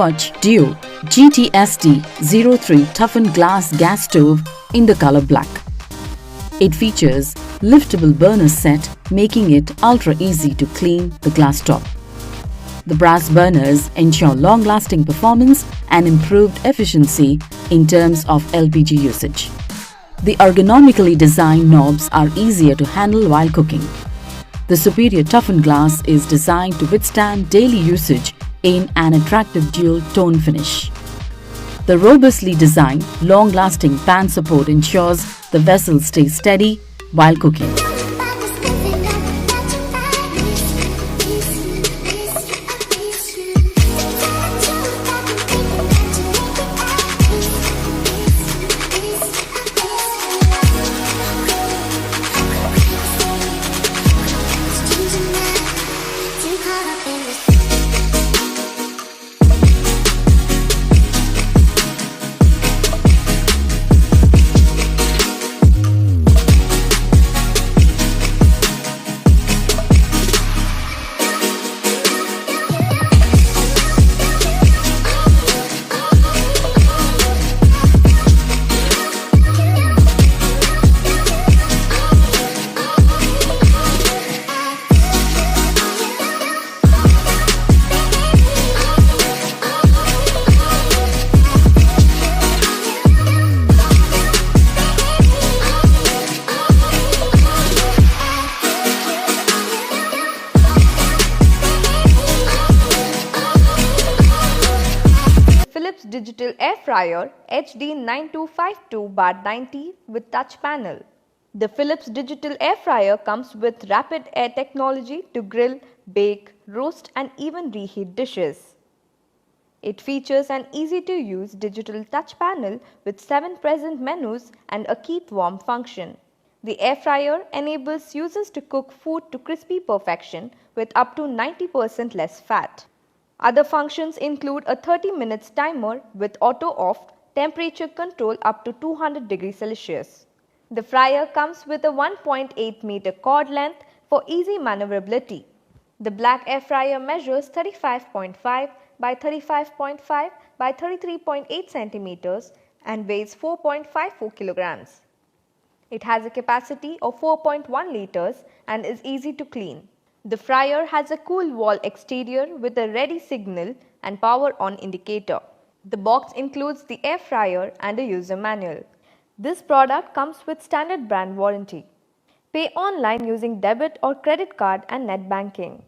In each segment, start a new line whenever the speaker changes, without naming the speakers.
Poach Duo GTST-03 toughened glass gas stove in the color black. It features liftable burner set, making it ultra easy to clean the glass top. The brass burners ensure long-lasting performance and improved efficiency in terms of LPG usage. The ergonomically designed knobs are easier to handle while cooking. The superior toughened glass is designed to withstand daily usage in an attractive dual tone finish. The robustly designed, long-lasting pan support ensures the vessel stays steady while cooking.
Digital Air Fryer HD 9252/90 with touch panel. The Philips Digital Air Fryer comes with rapid air technology to grill, bake, roast and even reheat dishes. It features an easy-to-use digital touch panel with 7 present menus and a keep warm function. The air fryer enables users to cook food to crispy perfection with up to 90% less fat. Other functions include a 30 minutes timer with auto off, temperature control up to 200 degrees Celsius. The fryer comes with a 1.8 meter cord length for easy maneuverability. The black air fryer measures 35.5 by 35.5 by 33.8 centimeters and weighs 4.54 kilograms. It has a capacity of 4.1 liters and is easy to clean. The fryer has a cool wall exterior with a ready signal and power on indicator. The box includes the air fryer and a user manual. This product comes with standard brand warranty. Pay online using debit or credit card and net banking.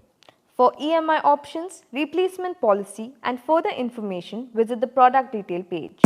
For EMI options, replacement policy and further information, visit the product detail page.